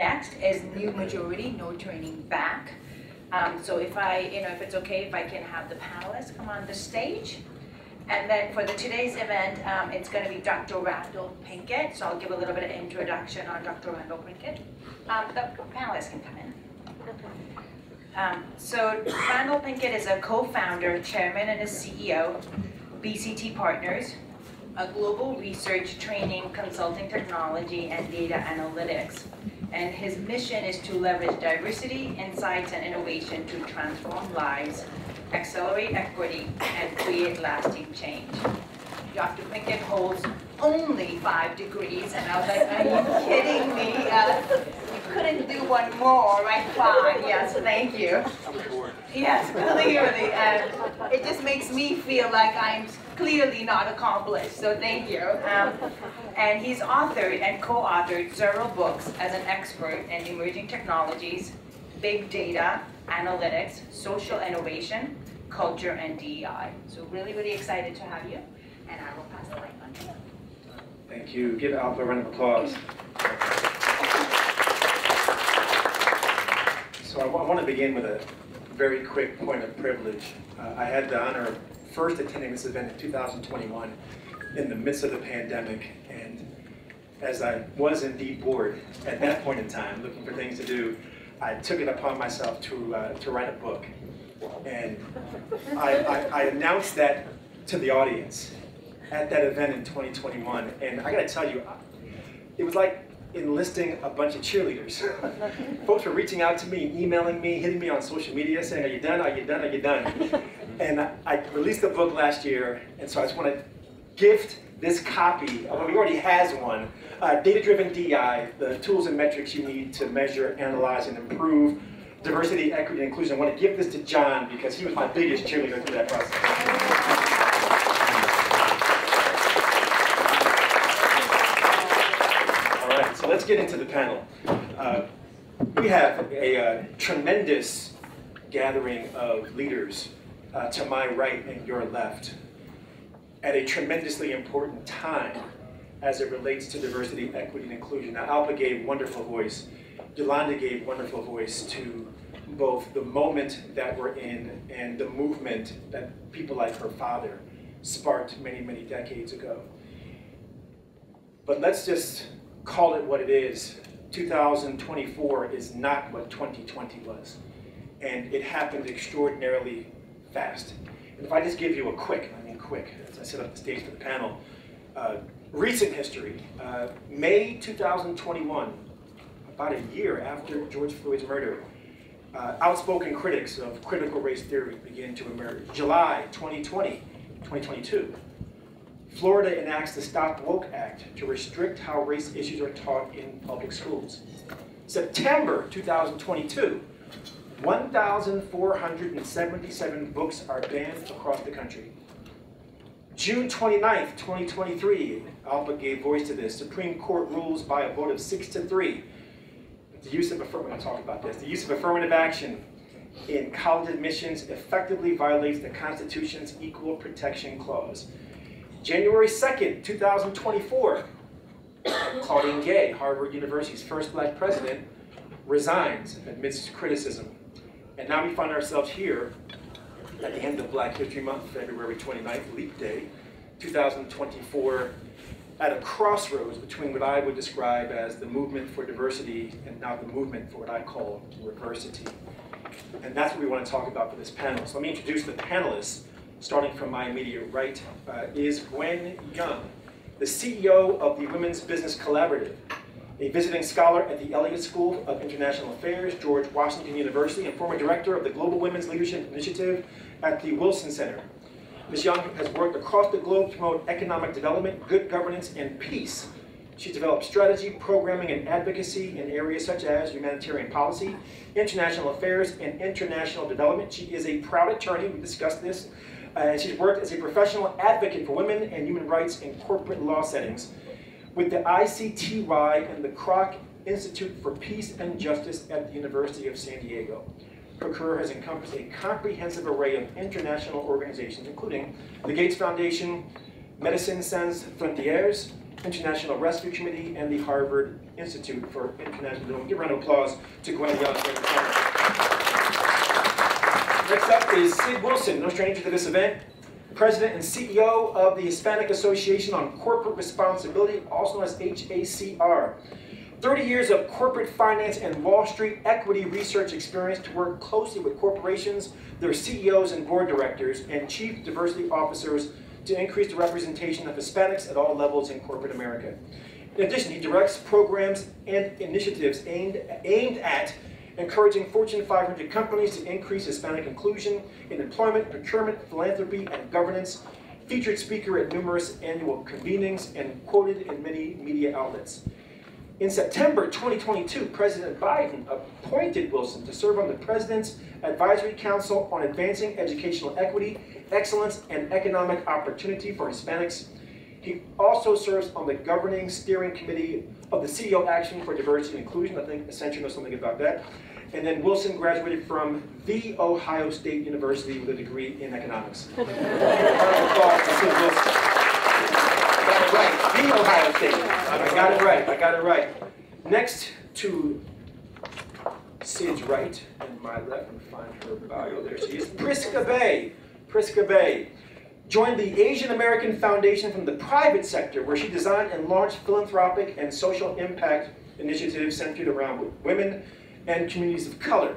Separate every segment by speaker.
Speaker 1: Next is new majority, no turning back. So if it's okay, if I can have the panelists come on the stage. And then for today's event, it's going to be Dr. Randal Pinkett. So I'll give a little bit of introduction on Dr. Randal Pinkett. The panelists can come in. So Randal Pinkett is a co-founder, chairman, and a CEO, BCT Partners, a global research, training, consulting technology, and data analytics. And his mission is to leverage diversity, insights, and innovation to transform lives, accelerate equity, and create lasting change. Dr. Pinkett holds only 5 degrees, and I was like, are you kidding me? You couldn't do one more, right? 5, yes, thank you. Yes, clearly. It just makes me feel like I'm clearly not accomplished, so thank you. And he's authored and co-authored several books as an expert in emerging technologies, big data, analytics, social innovation, culture, and DEI. So really, really excited to have you, and I will pass the mic on to you.
Speaker 2: Thank you. Give Alpha a round of applause. So I want to begin with a very quick point of privilege. I had the honor of first attending this event in 2021 in the midst of the pandemic, and as I was indeed bored at that point in time, looking for things to do, I took it upon myself to write a book. And I announced that to the audience at that event in 2021, and I gotta tell you, it was like enlisting a bunch of cheerleaders. Folks were reaching out to me, emailing me, hitting me on social media saying, are you done, are you done, are you done? And I released the book last year, and so I just want to gift this copy, although he already has one, Data-Driven DEI, the tools and metrics you need to measure, analyze, and improve diversity, equity, and inclusion. I want to give this to John because he was my biggest cheerleader through that process. So let's get into the panel. We have a tremendous gathering of leaders to my right and your left at a tremendously important time as it relates to diversity, equity, and inclusion. Now, Alpa gave wonderful voice. Yolanda gave wonderful voice to both the moment that we're in and the movement that people like her father sparked many, many decades ago. But let's just call it what it is. 2024 is not what 2020 was. And it happened extraordinarily fast. And if I just give you a quick, as I set up the stage for the panel, recent history, May 2021, about a year after George Floyd's murder, outspoken critics of critical race theory begin to emerge. July 2022, Florida enacts the Stop Woke Act to restrict how race issues are taught in public schools. September 2022, 1,477 books are banned across the country. June 29th, 2023, Alpa gave voice to this. Supreme Court rules by a vote of 6-3. The use of the use of affirmative action in college admissions effectively violates the Constitution's Equal Protection Clause. January 2nd, 2024, Claudine Gay, Harvard University's first black president, resigns amidst criticism. And now we find ourselves here at the end of Black History Month, February 29th, Leap Day, 2024, at a crossroads between what I would describe as the movement for diversity and now the movement for what I call reversity. And that's what we want to talk about for this panel. So let me introduce the panelists. Starting from my immediate right is Gwen Young, the CEO of the Women's Business Collaborative, a visiting scholar at the Elliott School of International Affairs, George Washington University, and former director of the Global Women's Leadership Initiative at the Wilson Center. Ms. Young has worked across the globe to promote economic development, good governance, and peace. She's developed strategy, programming, and advocacy in areas such as humanitarian policy, international affairs, and international development. She is a proud attorney, we discussed this, and she's worked as a professional advocate for women and human rights in corporate law settings with the ICTY and the Kroc Institute for Peace and Justice at the University of San Diego. Her career has encompassed a comprehensive array of international organizations, including the Gates Foundation, Médecins Sans Frontières, International Rescue Committee, and the Harvard Institute for International Development. Give a round of applause to Gwen Young. Next up is Sid Wilson, no stranger to this event, President and CEO of the Hispanic Association on Corporate Responsibility, also known as HACR. 30 years of corporate finance and Wall Street equity research experience to work closely with corporations, their CEOs and board directors, and chief diversity officers to increase the representation of Hispanics at all levels in corporate America. In addition, he directs programs and initiatives aimed at encouraging Fortune 500 companies to increase Hispanic inclusion in employment, procurement, philanthropy, and governance, featured speaker at numerous annual convenings, and quoted in many media outlets. In September 2022, President Biden appointed Wilson to serve on the President's Advisory Council on Advancing Educational Equity, Excellence, and Economic Opportunity for Hispanics. He also serves on the Governing Steering Committee of the CEO Action for Diversity and Inclusion. I think Accenture knows something about that. And then Wilson graduated from The Ohio State University with a degree in economics. Round of applause for Sid Wilson. Right, The Ohio State. I got it right. Next to Sid's right and my left, and find her bio, there she is, Prisca Bay. Prisca Bay joined the Asian American Foundation from the private sector, where she designed and launched philanthropic and social impact initiatives centered around women and communities of color.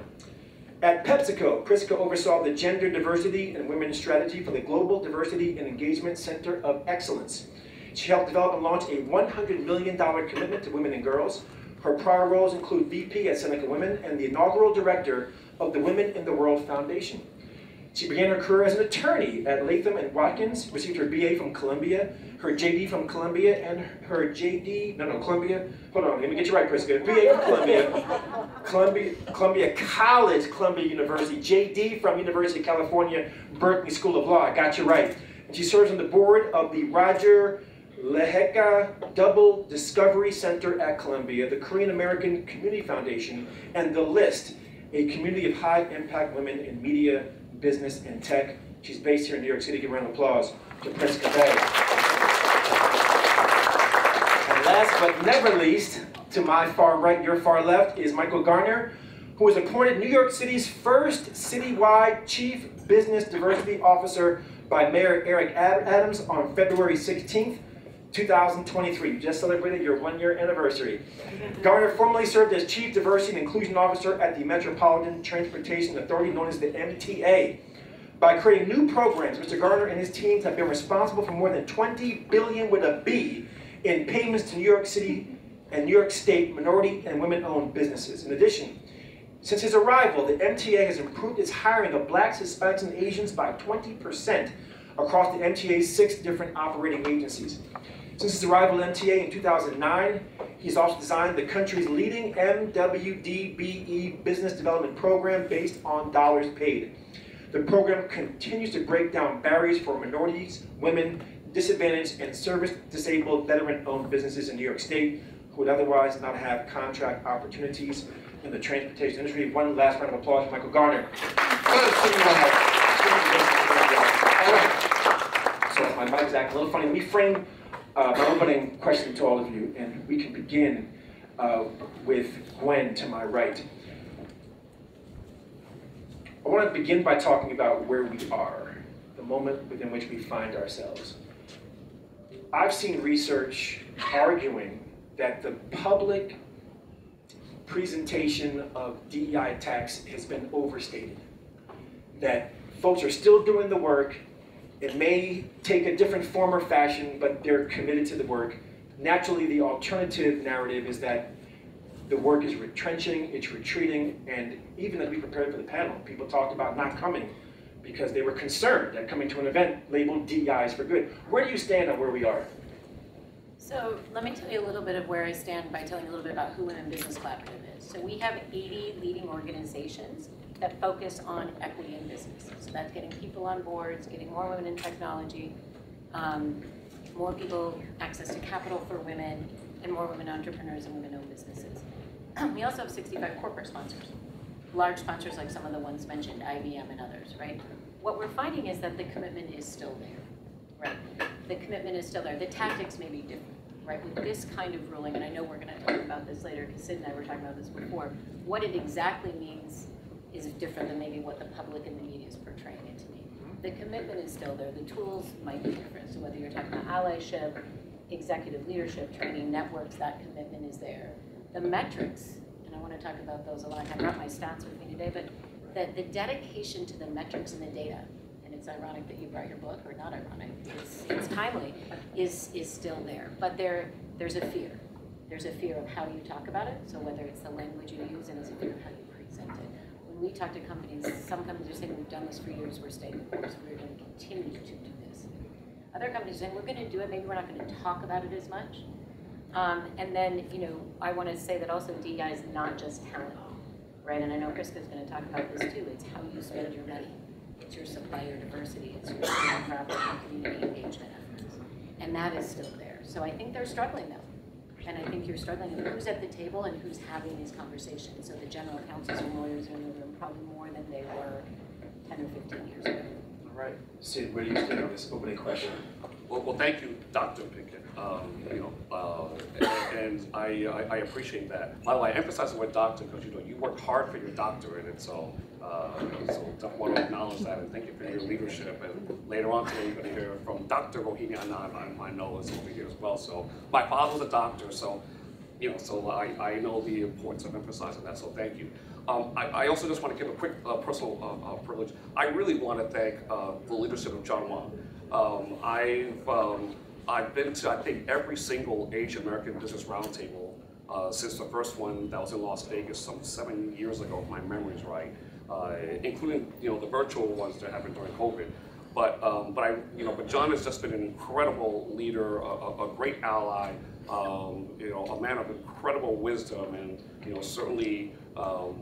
Speaker 2: At PepsiCo, Prisca oversaw the Gender Diversity and Women's Strategy for the Global Diversity and Engagement Center of Excellence. She helped develop and launch a $100 million commitment to women and girls. Her prior roles include VP at Seneca Women and the inaugural director of the Women in the World Foundation. She began her career as an attorney at Latham & Watkins, received her BA from Columbia, her JD from Columbia, and her Columbia, hold on, let me get you right, Prisca. BA from Columbia College, Columbia University, JD from University of California, Berkeley School of Law, I got you right. And she serves on the board of the Roger Leheka Double Discovery Center at Columbia, the Korean American Community Foundation, and The List, a community of high-impact women in media, business, and tech. She's based here in New York City. Give a round of applause to Prisca Bay. And last but never least, to my far right, your far left, is Michael Garner, who was appointed New York City's first citywide Chief Business Diversity Officer by Mayor Eric Adams on February 16th, 2023. You just celebrated your one-year anniversary. Garner formerly served as Chief Diversity and Inclusion Officer at the Metropolitan Transportation Authority, known as the MTA. By creating new programs, Mr. Garner and his teams have been responsible for more than $20 billion with a B in payments to New York City and New York State minority and women-owned businesses. In addition, since his arrival, the MTA has improved its hiring of Blacks, Hispanics, and Asians by 20% across the MTA's 6 different operating agencies. Since his arrival at MTA in 2009, he's also designed the country's leading MWBE business development program based on dollars paid. The program continues to break down barriers for minorities, women, disadvantaged, and service-disabled veteran-owned businesses in New York State who would otherwise not have contract opportunities in the transportation industry. One last round of applause for Michael Garner. So my mic's acting a little funny. Let me frame my opening question to all of you, and we can begin with Gwen to my right. I want to begin by talking about where we are, the moment within which we find ourselves. I've seen research arguing that the public presentation of DEI attacks has been overstated, that folks are still doing the work. It may take a different form or fashion, but they're committed to the work. Naturally, the alternative narrative is that the work is retrenching, it's retreating, and even as we prepared for the panel, people talked about not coming because they were concerned that coming to an event labeled DEI is for good. Where do you stand on where we are?
Speaker 3: So let me tell you a little bit of where I stand by telling you a little bit about who Women Business Collaborative is. So we have 80 leading organizations that focus on equity in business. So that's getting people on boards, getting more women in technology, more people access to capital for women, and more women entrepreneurs and women-owned businesses. We also have 65 corporate sponsors, large sponsors like some of the ones mentioned, IBM and others, right? What we're finding is that the commitment is still there, right? The commitment is still there. The tactics may be different. right? With this kind of ruling, and I know we're going to talk about this later because Sid and I were talking about this before, what it exactly means is different than maybe what the public and the media is portraying it to mean. The commitment is still there. The tools might be different. So whether you're talking about allyship, executive leadership, training networks, that commitment is there. The metrics, and I want to talk about those a lot. I brought my stats with me today, but the dedication to the metrics and the data, and it's ironic that you brought your book, or not ironic, it's timely, is still there. But there's a fear. There's a fear of how you talk about it. So whether it's the language you use, and it's a fear of how you present it. When we talk to companies, some companies are saying we've done this for years, we're staying the course, we're going to continue to do this. Other companies are saying we're going to do it, maybe we're not going to talk about it as much. And then, I want to say that also DEI is not just talent, right? And I know Prisca is going to talk about this too. It's how you spend your money. It's your supplier diversity. It's your philanthropic and community engagement efforts. And that is still there. So I think they're struggling though. And I think you're struggling with who's at the table and who's having these conversations. So the general counsels and lawyers are in the room probably more than they were 10 or 15 years ago.
Speaker 2: All right. Sid, where do you stand on this opening question?
Speaker 4: Well, thank you, Dr. Pinkett. And I appreciate that. By the way, I emphasize the word doctor because you worked hard for your doctorate, and so I want to acknowledge that and thank you for your leadership. And later on today, you're going to hear from Dr. Rohini Anand. I know is over here as well. So my father was a doctor, so I know the importance of emphasizing that. So thank you. I also just want to give a quick personal privilege. I really want to thank the leadership of John Wong. I've been to, I think, every single Asian American Business Roundtable since the first one that was in Las Vegas some 7 years ago, if my memory's right, including the virtual ones that happened during COVID. But John has just been an incredible leader, a great ally, a man of incredible wisdom, and certainly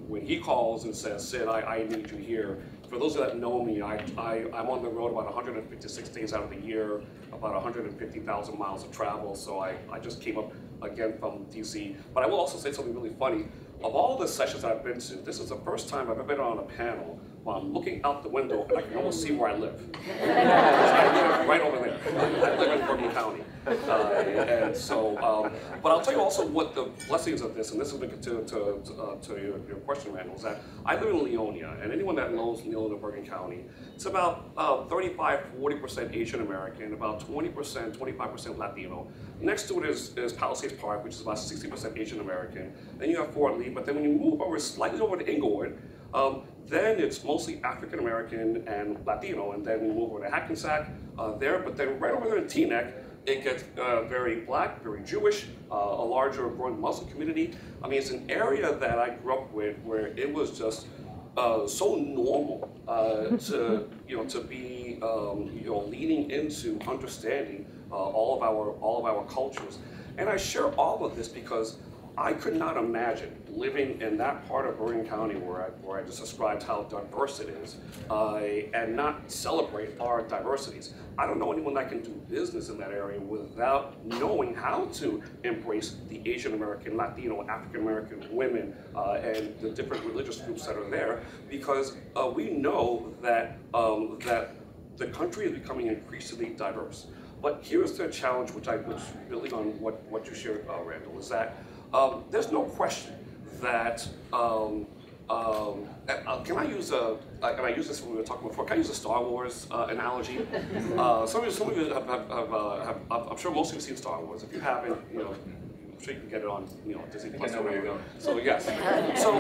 Speaker 4: when he calls and says, "Sid, I need you here." For those that know me, I'm on the road about 156 days out of the year, about 150,000 miles of travel. So I just came up again from DC. But I will also say something really funny. Of all the sessions I've been to, this is the first time I've ever been on a panel while I'm looking out the window and I can almost see where I live. I live right over there. I live in Bergen County. But I'll tell you also what the blessings of this, and this is to your question, Randal, is that I live in Leonia, and anyone that knows Leonia, Bergen County, it's about 35–40% Asian American, about 20–25% Latino. Next to it is Palisades Park, which is about 60% Asian American. Then you have Fort Lee, but then when you move over slightly over to Inglewood, then it's mostly African American and Latino, and then you move over to Hackensack there, but then right over there in Teaneck, it gets very Black, very Jewish, a larger growing Muslim community. I mean, it's an area that I grew up with where it was just so normal to be leading into understanding all of our cultures. And I share all of this because I could not imagine living in that part of Bergen County where I just described how diverse it is, and not celebrate our diversities. I don't know anyone that can do business in that area without knowing how to embrace the Asian American, Latino, African American women, and the different religious groups that are there, because we know that the country is becoming increasingly diverse. But here's the challenge, which building on what you shared, Randal, is that there's no question that, can I use and I used this when we were talking before, can I use a Star Wars analogy? Some of you have, I'm sure most of you have seen Star Wars. If you haven't, I'm sure you can get it on, Disney Plus or whatever. So yes. So,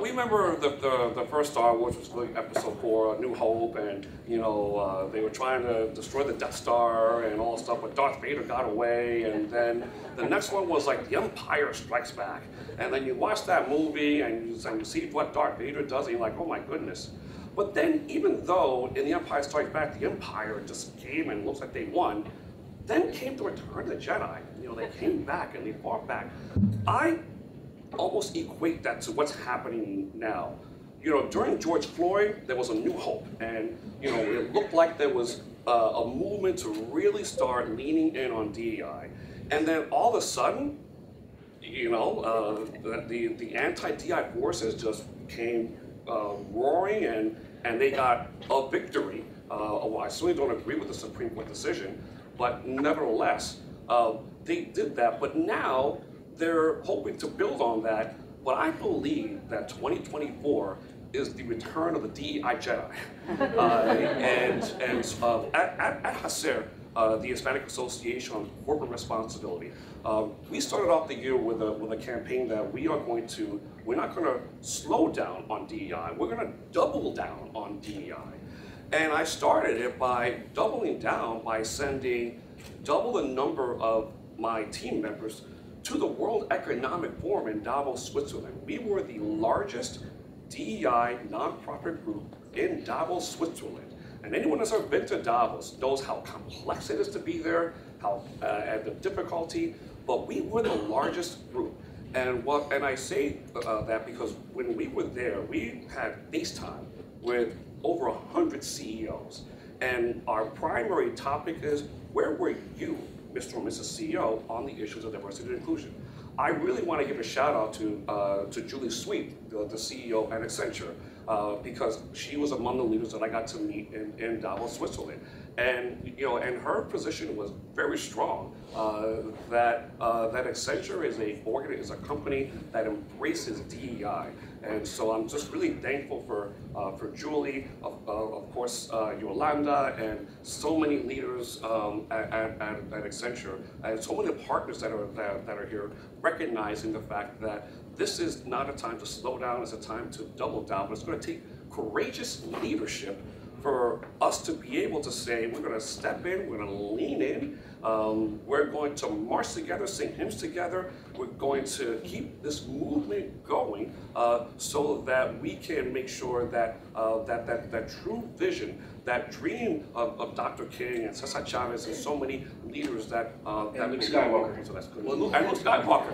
Speaker 4: we remember the first Star Wars was like Episode 4, A New Hope, and they were trying to destroy the Death Star and all that stuff, but Darth Vader got away, and then the next one was like The Empire Strikes Back, and then you watch that movie and you see what Darth Vader does, and you're like, oh my goodness. But then, even though in The Empire Strikes Back, the Empire just came and looks like they won, then came the Return of the Jedi. They came back and they fought back. I almost equate that to what's happening now. During George Floyd, there was a new hope, and it looked like there was a movement to really start leaning in on DEI, and then all of a sudden, the anti-DEI forces just came roaring, and they got a victory. Well, I certainly don't agree with the Supreme Court decision, but nevertheless, they did that, but now they're hoping to build on that. But I believe that 2024 is the return of the DEI Jedi. At HACR, the Hispanic Association on Corporate Responsibility, we started off the year with a campaign that we're not going to slow down on DEI, we're going to double down on DEI. And I started it by doubling down by sending double the number of my team members to the World Economic Forum in Davos, Switzerland. We were the largest DEI nonprofit group in Davos, Switzerland. And anyone that's ever been to Davos knows how complex it is to be there, and the difficulty, but we were the largest group. And I say that because when we were there, we had FaceTime with over 100 CEOs. And our primary topic is, where were you, Mr. or Mrs. CEO, on the issues of diversity and inclusion? I really want to give a shout out to Julie Sweet, the CEO at Accenture, because she was among the leaders that I got to meet in Davos, Switzerland. And and her position was very strong, that Accenture is a company that embraces DEI. And so I'm just really thankful for Julie, of course Yolanda, and so many leaders at Accenture, and so many partners that are here, recognizing the fact that this is not a time to slow down, it's a time to double down, but it's going to take courageous leadership for us to be able to say, we're going to step in, we're going to lean in, we're going to march together, sing hymns together, we're going to keep this movement going so that we can make sure that that true vision, that dream of Dr. King and Cesar Chavez and so many leaders that
Speaker 2: Luke Skywalker.
Speaker 4: So that's good. And Luke Skywalker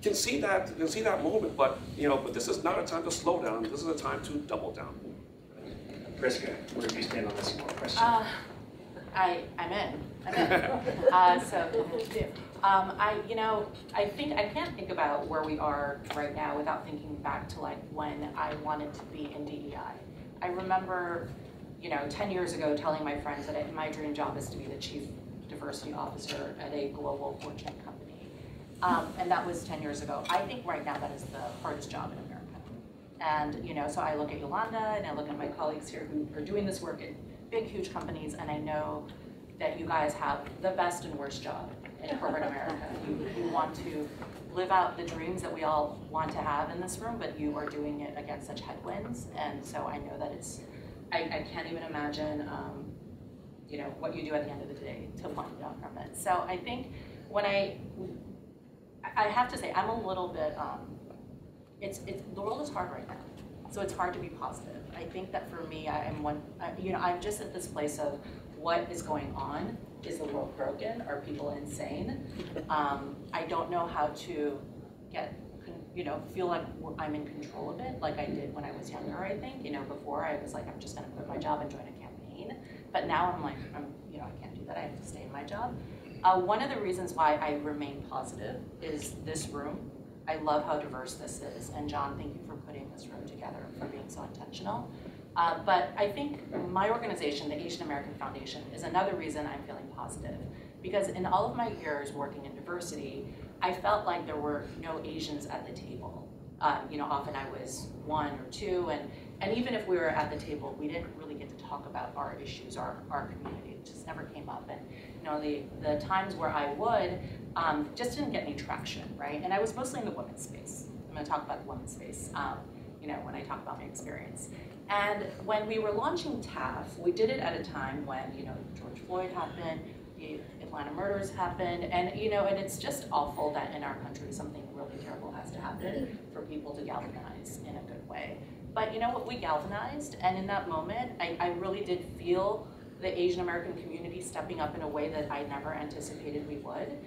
Speaker 4: can see that moment, but but this is not a time to slow down. This is a time to double down.
Speaker 2: Prisca, where do you stand on this question?
Speaker 5: I'm in. I can't think about where we are right now without thinking back to like when I wanted to be in DEI. I remember, 10 years ago telling my friends that my dream job is to be the chief diversity officer at a global Fortune company. And that was 10 years ago. I think right now that is the hardest job in America. And so I look at Yolanda and I look at my colleagues here who are doing this work in big, huge companies, and I know that you guys have the best and worst job in corporate America. You want to live out the dreams that we all want to have in this room, but you are doing it against such headwinds. And so I know that I can't even imagine, what you do at the end of the day to wind down from it. So I think when I have to say, I'm a little bit, the world is hard right now. So it's hard to be positive. I think that for me, I'm just at this place of what is going on. Is the world broken? Are people insane? I don't know how to feel like I'm in control of it, like I did when I was younger. I think, before I was like, I'm just going to quit my job and join a campaign. But now I'm like, I can't do that. I have to stay in my job. One of the reasons why I remain positive is this room. I love how diverse this is. And John, thank you for putting this room together, for being so intentional. But I think my organization, the Asian American Foundation, is another reason I'm feeling positive. Because in all of my years working in diversity, I felt like there were no Asians at the table. Often I was one or two, and even if we were at the table, we didn't really get to talk about our issues, our community. It just never came up. And the times where I would, just didn't get any traction, right? And I was mostly in the women's space. I'm going to talk about the women's space, when I talk about my experience. And when we were launching TAF, we did it at a time when, George Floyd happened, the Atlanta murders happened, and and it's just awful that in our country something really terrible has to happen for people to galvanize in a good way. But you know what, we galvanized, and in that moment, I really did feel the Asian American community stepping up in a way that I never anticipated we would,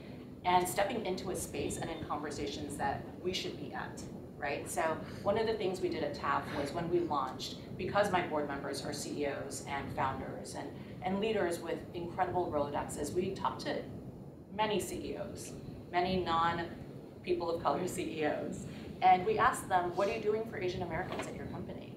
Speaker 5: and stepping into a space and in conversations that we should be at. Right? So one of the things we did at TAF was when we launched, because my board members are CEOs and founders and leaders with incredible Rolodexes, we talked to many CEOs, many non-people of color CEOs, and we asked them, what are you doing for Asian Americans at your company?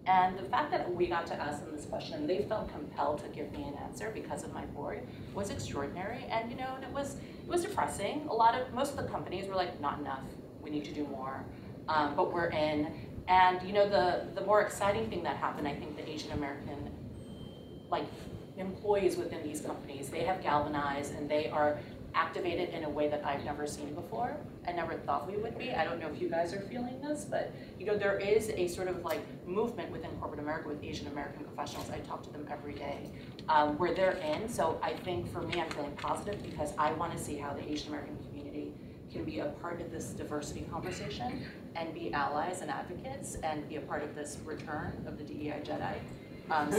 Speaker 5: And the fact that we got to ask them this question, and they felt compelled to give me an answer because of my board, was extraordinary. And you know, and it was depressing. Most of the companies were like, not enough, we need to do more, but we're in. And you know, the more exciting thing that happened, I think the Asian American employees within these companies, they have galvanized and they are activated in a way that I've never seen before. I never thought we would be. I don't know if you guys are feeling this, but you know, there is a sort of movement within corporate America with Asian American professionals. I talk to them every day, where they're in. So I think for me, I'm feeling positive because I want to see how the Asian American community can be a part of this diversity conversation and be allies and advocates and be a part of this return of the DEI Jedi.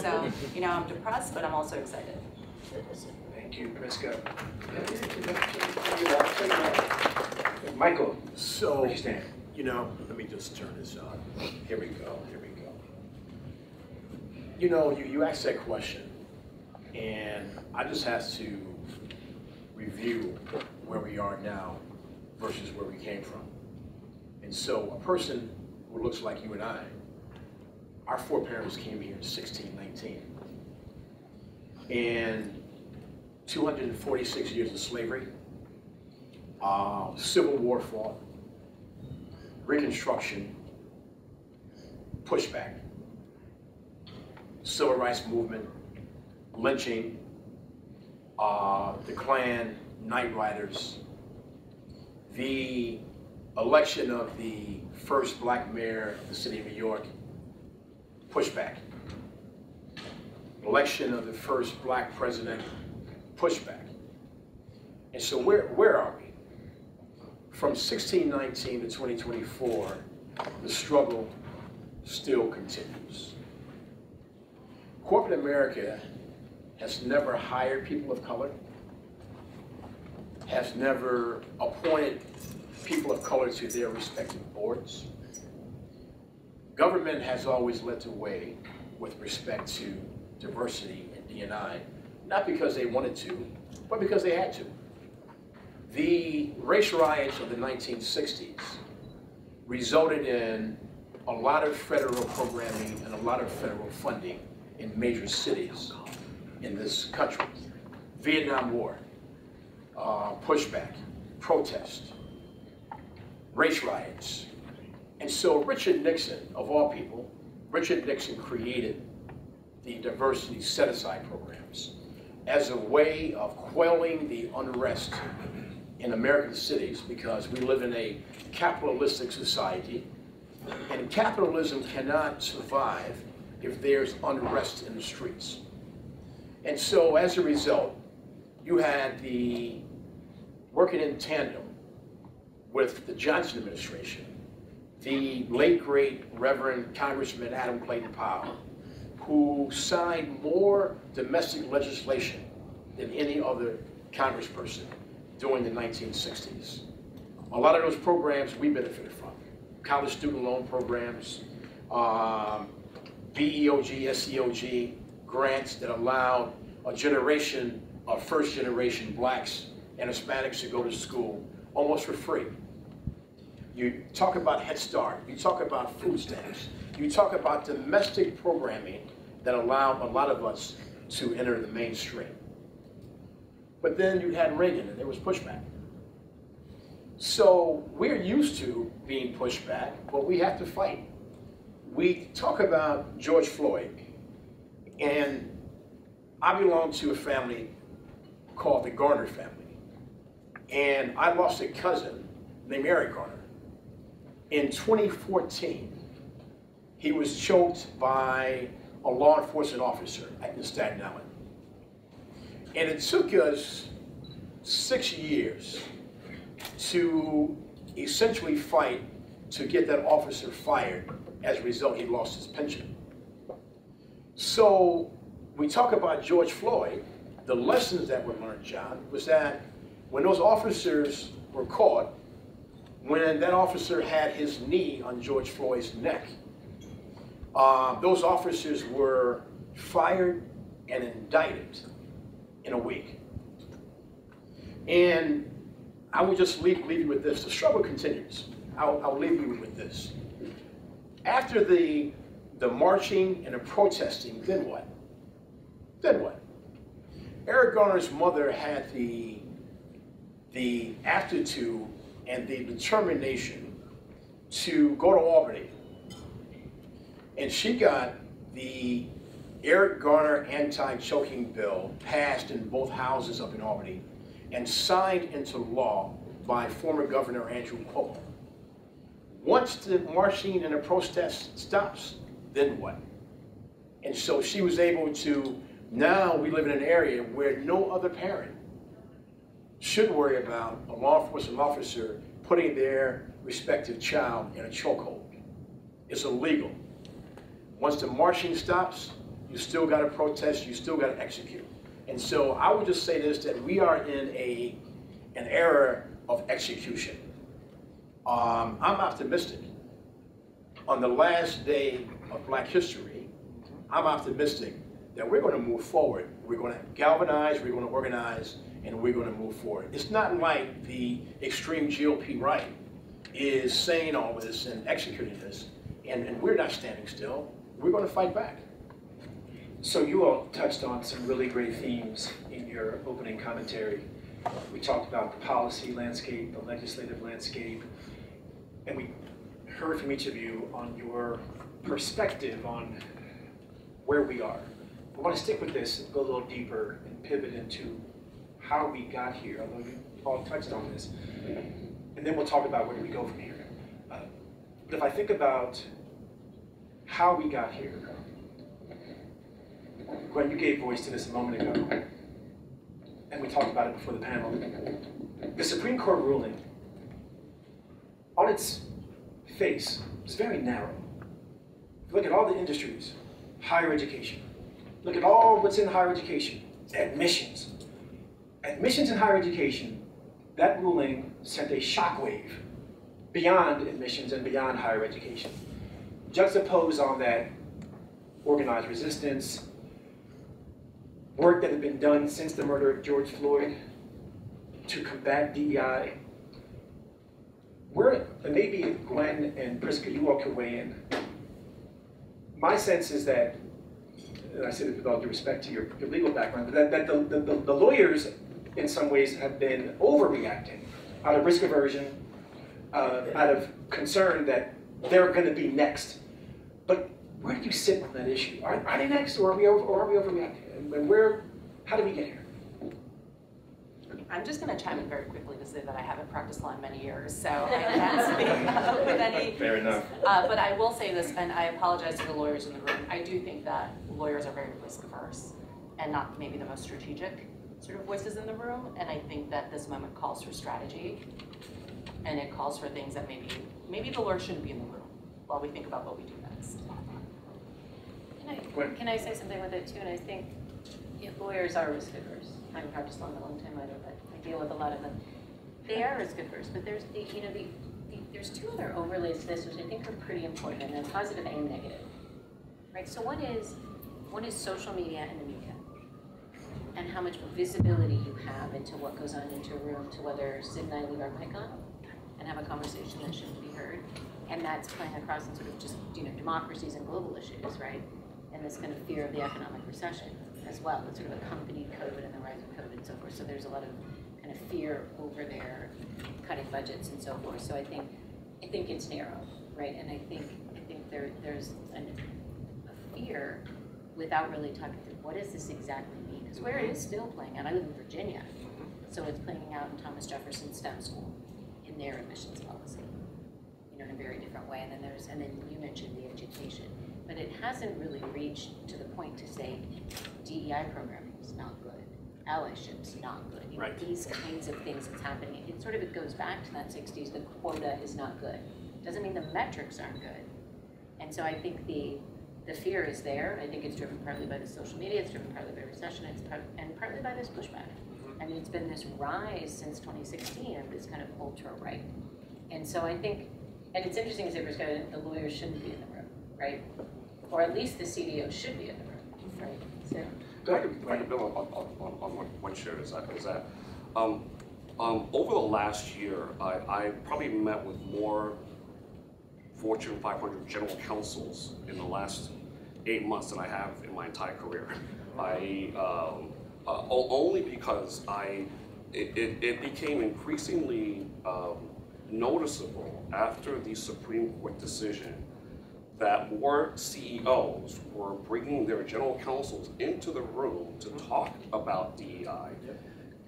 Speaker 5: So, you know, I'm depressed, but I'm also excited.
Speaker 2: Thank you, Prisca. Michael,
Speaker 6: so,
Speaker 2: where do you stand?
Speaker 6: You know, let me just turn this on. Here we go, here we go. You know, you asked that question, and I just have to review where we are now versus where we came from. And so a person who looks like you and I, our foreparents came here in 1619. And 246 years of slavery, Civil War fought, Reconstruction, pushback, Civil Rights Movement, lynching, the Klan, Night Riders, the election of the first black mayor of the city of New York, pushback, election of the first black president, pushback. And so where are we? From 1619 to 2024, the struggle still continues. Corporate America has never hired people of color, has never appointed people of color to their respective boards. Government has always led the way with respect to diversity and D&I, not because they wanted to, but because they had to. The race riots of the 1960s resulted in a lot of federal programming and a lot of federal funding in major cities in this country. Vietnam War, pushback, protest, race riots. And so Richard Nixon, of all people, Richard Nixon created the diversity set-aside programs as a way of quelling the unrest in American cities, because we live in a capitalistic society, and capitalism cannot survive if there's unrest in the streets. And so as a result, you had the working in tandem with the Johnson administration, the late great Reverend Congressman Adam Clayton Powell, who signed more domestic legislation than any other congressperson during the 1960s. A lot of those programs we benefited from. College student loan programs, BEOG, SEOG, grants that allowed a generation of first-generation blacks and Hispanics to go to school almost for free. You talk about Head Start, you talk about food stamps, you talk about domestic programming that allowed a lot of us to enter the mainstream. But then you had Reagan and there was pushback. So we're used to being pushed back, but we have to fight. We talk about George Floyd, and I belong to a family called the Garner family. And I lost a cousin named Eric Garner. In 2014, he was choked by a law enforcement officer in Staten Island. And it took us 6 years to essentially fight to get that officer fired. As a result, he lost his pension. So we talk about George Floyd, the lessons that were learned, John, was that when those officers were caught, when that officer had his knee on George Floyd's neck, those officers were fired and indicted in a week. And I will just leave you with this. The struggle continues. I'll leave you with this. After the the marching and the protesting, then what? Then what? Eric Garner's mother had the aptitude and the determination to go to Albany. And she got the Eric Garner anti-choking bill passed in both houses up in Albany and signed into law by former Governor Andrew Cuomo. Once the marching and the protest stops, then what? And so she was able to, now we live in an area where no other parent should worry about a law enforcement officer putting their respective child in a chokehold. It's illegal. Once the marching stops, you still got to protest, you still got to execute. And so I would just say this, that we are in an era of execution. I'm optimistic. On the last day of Black history, I'm optimistic that we're going to move forward. We're going to galvanize, we're going to organize, and we're going to move forward. It's not like the extreme GOP right is saying all of this and executing this, and we're not standing still. We're going to fight back.
Speaker 2: So you all touched on some really great themes in your opening commentary. We talked about the policy landscape, the legislative landscape, and we heard from each of you on your perspective on where we are. I want to stick with this and go a little deeper and pivot into how we got here, although you all touched on this. And then we'll talk about where do we go from here. But if I think about how we got here, Gwen, you gave voice to this a moment ago, and we talked about it before the panel. The Supreme Court ruling, on its face, is very narrow. Look at all the industries, higher education. Look at all what's in higher education, admissions. Admissions in higher education, that ruling sent a shockwave beyond admissions and beyond higher education. Juxtaposed on that, organized resistance, work that had been done since the murder of George Floyd to combat DEI. And maybe Gwen and Prisca, you all can weigh in. My sense is that, and I say this with all due respect to your legal background, that the lawyers in some ways have been overreacting out of risk aversion, out of concern that they're going to be next. But where do you sit on that issue? Are they next, or are we overreacting? And how did we get here?
Speaker 5: I'm just going to chime in very quickly to say that I haven't practiced law in many years, so I can't speak with any.
Speaker 2: Fair enough.
Speaker 5: But I will say this, and I apologize to the lawyers in the room. I do think that lawyers are very risk averse and not maybe the most strategic sort of voices in the room. And I think that this moment calls for strategy, and it calls for things that maybe the lawyer shouldn't be in the room while we think about what we do next.
Speaker 3: Can I say something with it too? And I think lawyers are risk averse. I haven't practiced law in a long time either, but I deal with a lot of them. They are risk averse, but there's there's two other overlays to this which I think are pretty important, and they're positive and negative. Right? So one is social media and the media, and how much visibility you have into what goes on into a room, to whether Sid and I leave our mic on and have a conversation that shouldn't be heard, and that's playing across in sort of just democracies and global issues, right? And this kind of fear of the economic recession as well, that sort of accompanied COVID and the rise of COVID and so forth. So there's a lot of kind of fear over there, cutting budgets and so forth. So I think it's narrow, right? And I think there's a fear without really talking through what does this exactly mean? Because where it is still playing out, I live in Virginia, so it's playing out in Thomas Jefferson STEM School in their admissions policy, in a very different way. And then you mentioned the education. But it hasn't really reached to the point to say DEI programming is not good, allyship's not good.
Speaker 2: Right.
Speaker 3: These kinds of things that's happening. It goes back to that 60s, the quota is not good. Doesn't mean the metrics aren't good. And so I think the fear is there. I think it's driven partly by the social media, it's driven partly by recession, and partly by this pushback. I mean, it's been this rise since 2016 of this kind of ultra-right. And so I think, and it's interesting to say, Prisca, the lawyers shouldn't be in the room, right? Or at least the CDO should be in the room, right? So.
Speaker 4: I can build on what one shared is that over the last year, I probably met with more Fortune 500 general counsels in the last 8 months than I have in my entire career. Only because it became increasingly noticeable after the Supreme Court decision that more CEOs were bringing their general counsels into the room to talk about DEI.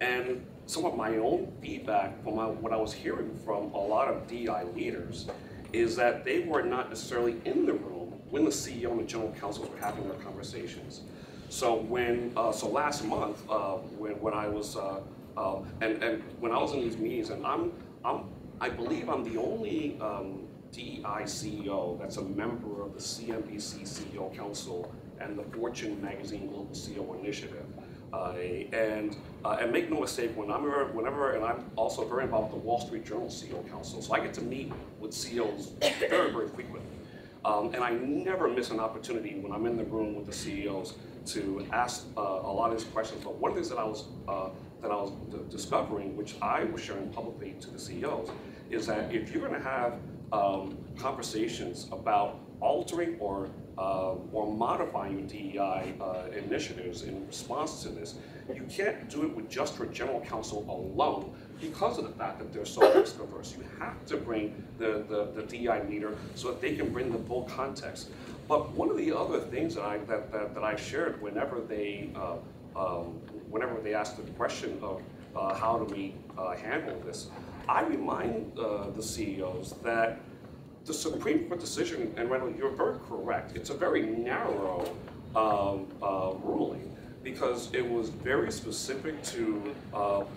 Speaker 4: And some of my own feedback from what I was hearing from a lot of DEI leaders is that they were not necessarily in the room when the CEO and the general counsels were having their conversations. So so last month, when I was when I was in these meetings, and I believe I'm the only DEI CEO that's a member of the CNBC CEO Council and the Fortune Magazine Global CEO Initiative. And make no mistake, whenever, and I'm also very involved with the Wall Street Journal CEO Council, so I get to meet with CEOs very, very frequently. And I never miss an opportunity when I'm in the room with the CEOs to ask a lot of these questions. But one of the things that I was discovering, which I was sharing publicly to the CEOs, is that if you're going to have conversations about altering or modifying your DEI initiatives in response to this, you can't do it with just your general counsel alone because of the fact that they're so risk averse. You have to bring the DEI leader so that they can bring the full context. But one of the other things that I shared whenever they asked the question of how do we handle this, I remind the CEOs that the Supreme Court decision, and Randal, you're very correct, it's a very narrow ruling because it was very specific to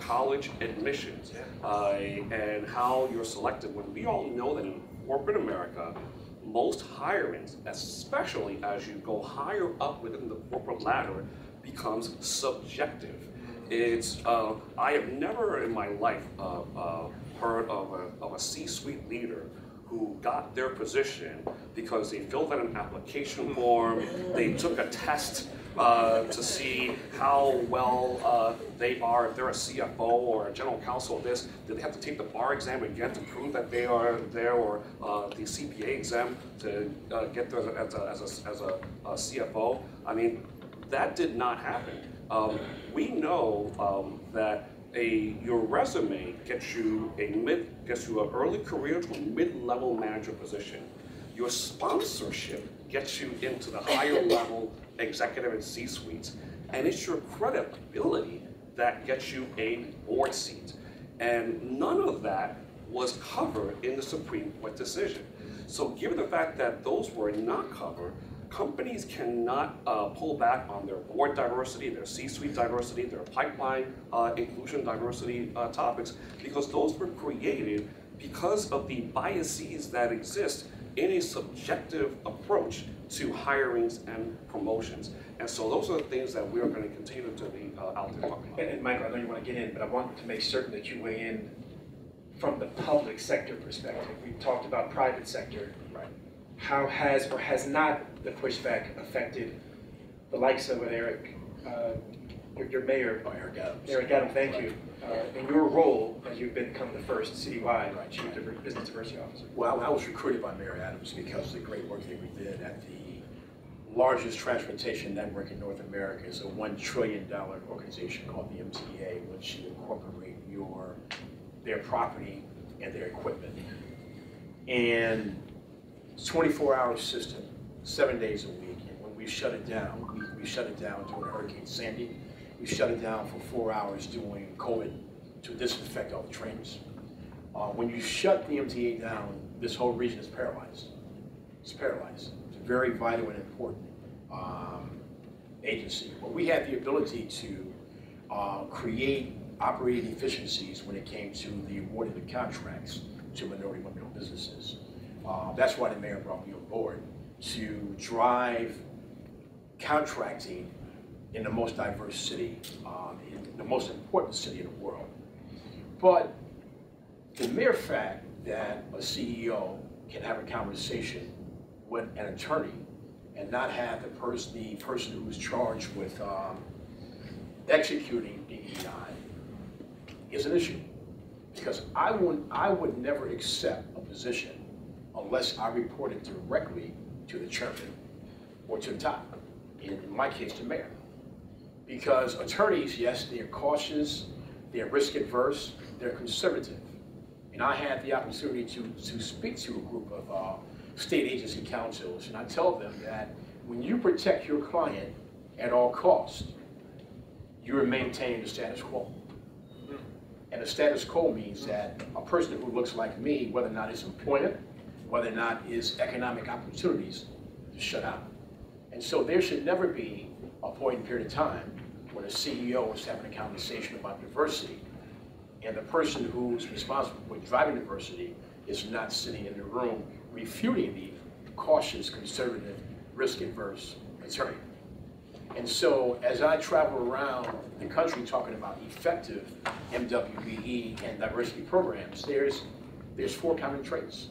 Speaker 4: college admissions and how you're selected. When we all know that in corporate America, most hirings, especially as you go higher up within the corporate ladder, becomes subjective. It's I have never in my life heard of a C-suite leader who got their position because they filled out an application form, they took a test to see how well they are, if they're a CFO or a general counsel of this, do they have to take the bar exam again to prove that they are there, or the CPA exam to get there as a CFO? I mean, that did not happen. We know that your resume gets you an early career to a mid-level manager position. Your sponsorship gets you into the higher level executive and C-suites, and it's your credibility that gets you a board seat. And none of that was covered in the Supreme Court decision. So given the fact that those were not covered, companies cannot pull back on their board diversity, their C-suite diversity, their pipeline inclusion diversity topics, because those were created because of the biases that exist in a subjective approach to hirings and promotions. And so those are the things that we are going to continue to be out there talking about.
Speaker 2: And Michael, I know you want to get in, but I want to make certain that you weigh in from the public sector perspective. We talked about private sector.
Speaker 6: Right.
Speaker 2: How has or has not the pushback affected the likes of Eric, your mayor?
Speaker 6: Oh, Eric Adams.
Speaker 2: Eric Adams, thank you. In your role as you've become the first citywide Chief Business Diversity Officer.
Speaker 6: Well, I was recruited by Mayor Adams because of the great work that we did at the largest transportation network in North America. It's a $1 trillion organization called the MTA, which incorporate their property and their equipment. And it's a 24-hour system, 7 days a week. And when we shut it down, we shut it down during Hurricane Sandy. We shut it down for 4 hours doing COVID to disinfect all the trains. When you shut the MTA down, this whole region is paralyzed. It's paralyzed. It's a very vital and important agency. But we had the ability to create operating efficiencies when it came to the awarding of contracts to minority women-owned businesses. That's why the mayor brought me on board to drive contracting in the most diverse city, in the most important city in the world. But the mere fact that a CEO can have a conversation with an attorney and not have the person who's charged with executing DEI is an issue. Because I would never accept a position unless I report it directly to the chairman or to the top, in my case, the mayor. Because attorneys, yes, they're cautious, they're risk adverse, they're conservative. And I had the opportunity to speak to a group of state agency counsels, and I tell them that when you protect your client at all costs, you are maintaining the status quo. And the status quo means that a person who looks like me, whether or not it's employment, whether or not it's economic opportunities, is shut out. And so there should never be a point in period of time when a CEO is having a conversation about diversity and the person who's responsible for driving diversity is not sitting in the room refuting the cautious, conservative, risk-averse attorney. And so as I travel around the country talking about effective MWBE and diversity programs, there's 4 common traits.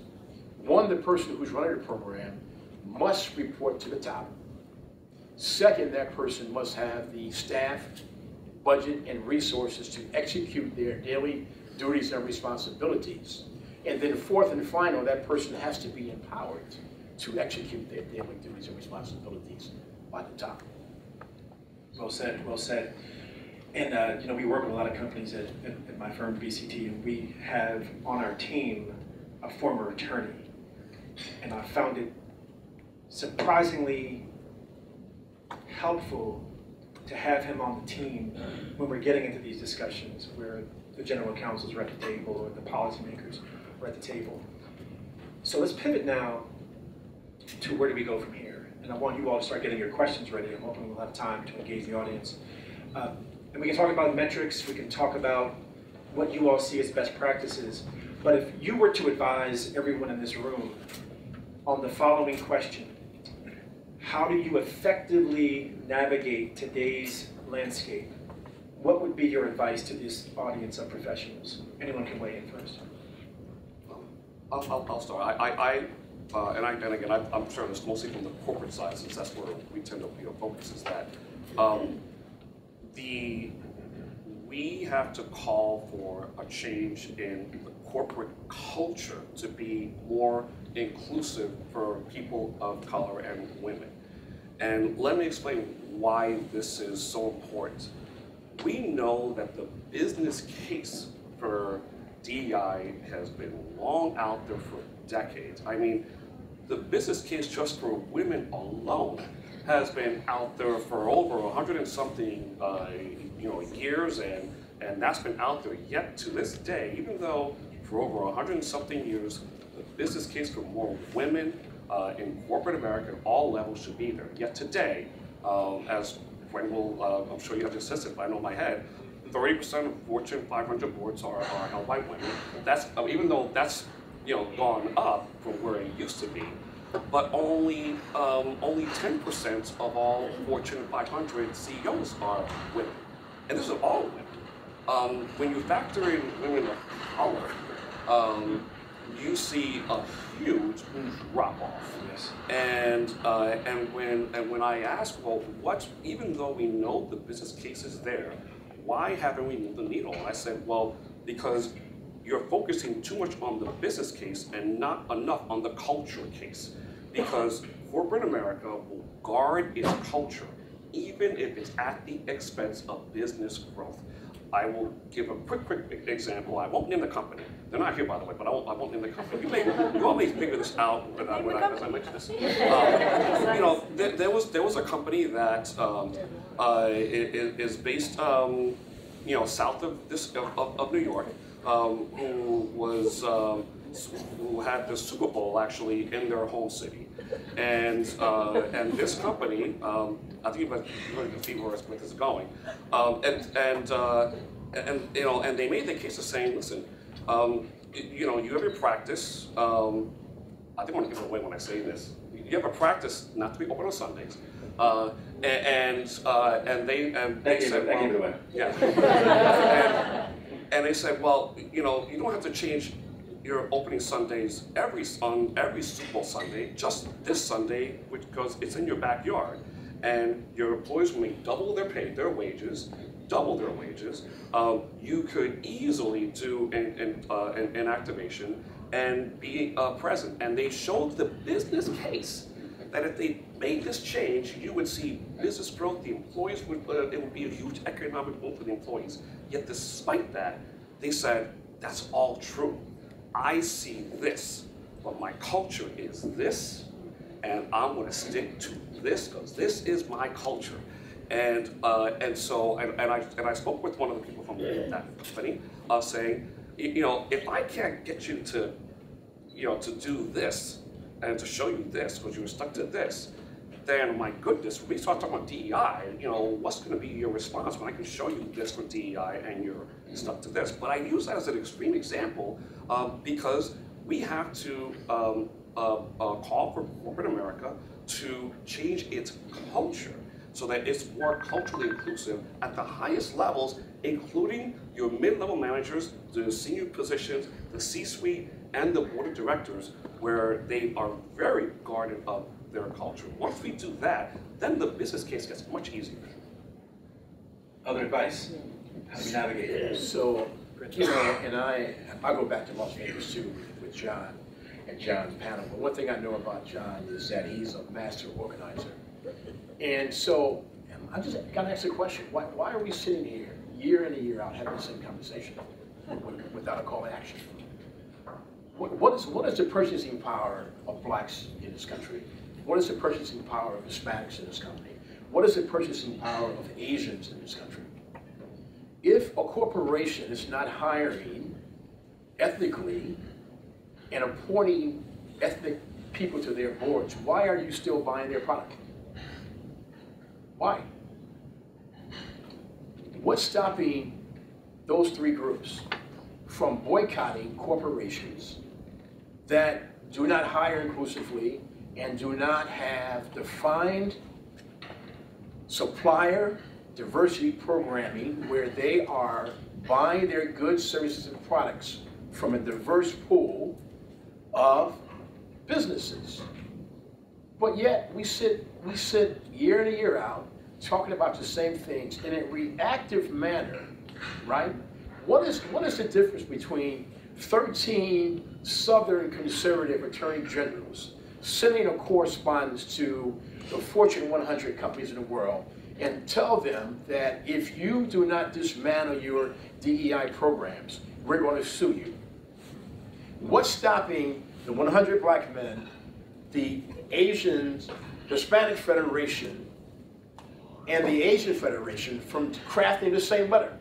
Speaker 6: One, the person who's running the program must report to the top. Second, that person must have the staff, budget, and resources to execute their daily duties and responsibilities. And then fourth and final, that person has to be empowered to execute their daily duties and responsibilities by the top.
Speaker 2: Well said, well said. And you know, we work with a lot of companies at my firm, BCT, and we have on our team a former attorney. And I found it surprisingly helpful to have him on the team when we're getting into these discussions where the general counsels are at the table or the policymakers are at the table. So let's pivot now to where do we go from here? And I want you all to start getting your questions ready. I'm hoping we'll have time to engage the audience. And we can talk about metrics, we can talk about what you all see as best practices. But if you were to advise everyone in this room on the following question, how do you effectively navigate today's landscape? What would be your advice to this audience of professionals? Anyone can weigh in first.
Speaker 4: I'll start. And again, I'm sure this mostly from the corporate side, since that's where we tend to focus, is that we have to call for a change in the corporate culture to be more inclusive for people of color and women. And let me explain why this is so important. We know that the business case for DEI has been long out there for decades. I mean, the business case just for women alone has been out there for over 100 and something years, and that's been out there yet to this day, even though for over 100 and something years, the business case for more women in corporate America at all levels should be there. Yet today, as Frank will, I'm sure you have the assistant, but I know in my head, 30% of Fortune 500 boards are held by women. That's even though that's gone up from where it used to be, but only 10% of all Fortune 500 CEOs are women, and this is all women. When you factor in women of color, you see a huge drop off.
Speaker 2: Yes.
Speaker 4: And when I ask, well, even though we know the business case is there, why haven't we moved the needle? And I said, well, because you're focusing too much on the business case and not enough on the culture case. Because corporate America will guard its culture, even if it's at the expense of business growth. I will give a quick example. I won't name the company. They're not here, by the way, but I won't name the company. You all may figure this out as I mention this. There was a company that is based south of New York, who had the Super Bowl actually in their home city, and this company, I think you're going to see where this is going, and they made the case of saying, listen, you have your practice. I think I want to give it away when I say this. You have a practice not to be open on Sundays, and they said, well, yeah, and they said, well, you don't have to change your opening Sundays on every Super Bowl Sunday, just this Sunday, because it's in your backyard, and your employees will make double their wages. You could easily do an activation and be present. And they showed the business case that if they made this change, you would see business growth, the employees would, it would be a huge economic boom for the employees. Yet despite that, they said, that's all true. I see this, but my culture is this, and I'm gonna stick to this because this is my culture. And I spoke with one of the people from that company saying, you know, if I can't get you to, you know, to do this and to show you this because you were stuck to this, then my goodness, when we start talking about DEI, you know, what's going to be your response when I can show you this for DEI and you're stuck to this? But I use that as an extreme example because we have to call for corporate America to change its culture so that it's more culturally inclusive at the highest levels, including your mid-level managers, the senior positions, the C-suite, and the board of directors, where they are very guarded of their culture. Once we do that, then the business case gets much easier.
Speaker 2: Other advice? How do we navigate it?
Speaker 6: So, you know, and I go back to Las Vegas too with John and John's panel. But one thing I know about John is that he's a master organizer. And so I just got to ask the question, why are we sitting here year in and year out having the same conversation without a call to action? What is the purchasing power of blacks in this country? What is the purchasing power of Hispanics in this country? What is the purchasing power of Asians in this country? If a corporation is not hiring ethnically and appointing ethnic people to their boards, why are you still buying their product? Why? What's stopping those three groups from boycotting corporations that do not hire inclusively and do not have defined supplier diversity programming where they are buying their goods, services, and products from a diverse pool of businesses? But yet we sit year in and year out talking about the same things in a reactive manner, right? What is the difference between 13 Southern conservative attorney generals sending a correspondence to the Fortune 100 companies in the world and tell them that if you do not dismantle your DEI programs, we're going to sue you? What's stopping the 100 black men, the Asians, the Hispanic Federation, and the Asian Federation from crafting the same letter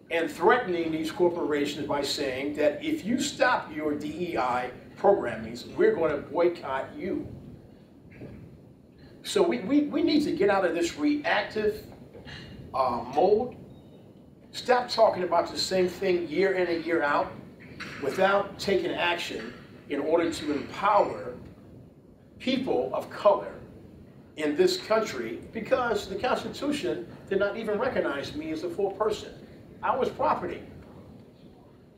Speaker 6: and threatening these corporations by saying that if you stop your DEI programming, we're going to boycott you? So we need to get out of this reactive mode, stop talking about the same thing year in and year out without taking action in order to empower people of color in this country, because the Constitution did not even recognize me as a full person. I was property.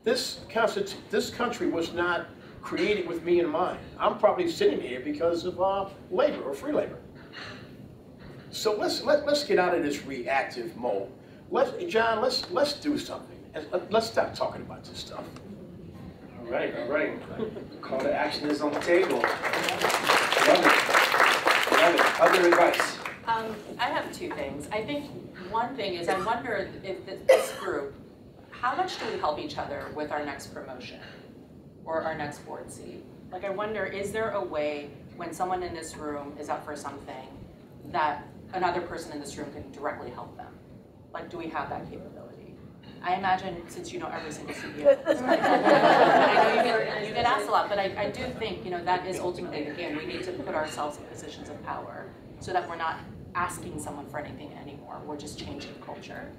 Speaker 6: This country was not created with me in mind. I'm probably sitting here because of labor or free labor. So let's get out of this reactive mode. John, let's do something. Let's stop talking about this stuff.
Speaker 2: All right. Call to action is on the table. Love it. Other advice?
Speaker 5: I have two things. I think one thing is I wonder if this group, how much do we help each other with our next promotion or our next board seat? Like, I wonder, is there a way when someone in this room is up for something that another person in this room can directly help them? Like, do we have that capability? I imagine, since you know every single CEO, I know you get asked a lot, but I do think, you know, that is ultimately the game. We need to put ourselves in positions of power so that we're not asking someone for anything anymore. We're just changing culture.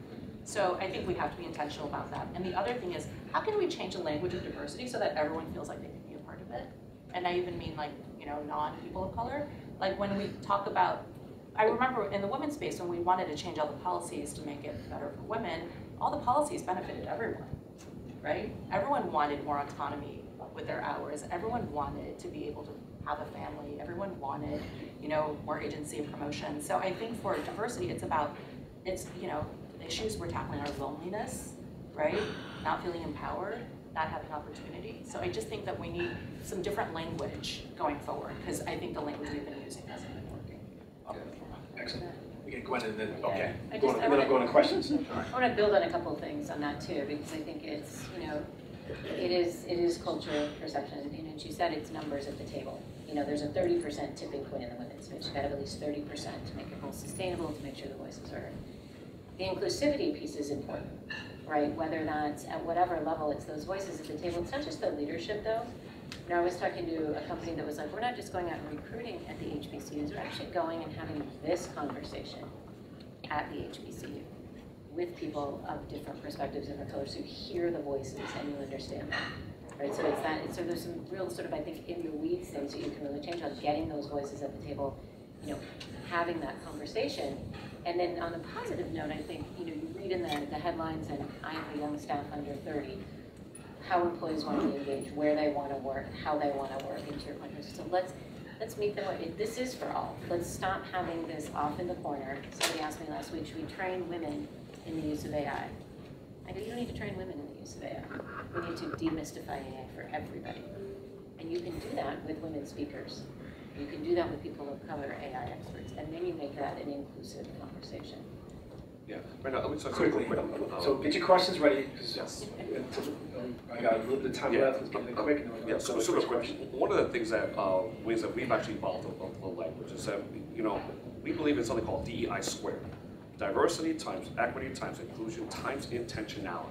Speaker 5: So I think we have to be intentional about that. And the other thing is, how can we change the language of diversity so that everyone feels like they can be a part of it? And I even mean, like, you know, non-people of color. Like, when we talk about, I remember in the women's space when we wanted to change all the policies to make it better for women, all the policies benefited everyone, right? Everyone wanted more autonomy with their hours. Everyone wanted to be able to have a family. Everyone wanted, you know, more agency and promotion. So I think for diversity, it's about, you know, the issues we're tackling are loneliness, right? Not feeling empowered. that had an opportunity. So I just think that we need some different language going forward, because I think the language we've been using hasn't been working.
Speaker 2: Excellent. We can go in and then, okay.
Speaker 3: I
Speaker 2: Go on, and then I'm going to questions. All right.
Speaker 3: I want to build on a couple of things on that too, because I think it's, it is cultural perception, and she said it's numbers at the table. There's a 30% tipping point in the women's space. You've got to have at least 30% to make it both sustainable, to make sure the voices are heard. The inclusivity piece is important, right? Whether that's at whatever level, it's those voices at the table. It's not just the leadership though. I was talking to a company that was like, we're not just going out and recruiting at the HBCUs, we're actually going and having this conversation at the HBCU with people of different perspectives, different colors, who hear the voices and you understand them. Right, so it's that. So there's some real sort of, I think, in the weeds things that you can really change on getting those voices at the table, having that conversation. And then on a positive note, I think, you read in the headlines, and I have a young staff under 30, how employees want to be engaged, where they want to work, how they want to work, into your point. So let's meet them. This is for all. Let's stop having this off in the corner. Somebody asked me last week, should we train women in the use of AI? I go, you don't need to train women in the use of AI. We need to demystify AI for everybody. And you can do that with women speakers. You can do that with people of color, AI experts, and then you make that an inclusive conversation.
Speaker 4: Yeah, Randal, let me talk
Speaker 2: Quickly. So get your questions ready, because
Speaker 4: yes.
Speaker 2: I got a little bit of time left. Let's get it quick.
Speaker 4: Yeah, so real quick. One of the things that ways that we've actually evolved the language is that we believe in something called DEI squared: diversity times equity times inclusion times intentionality.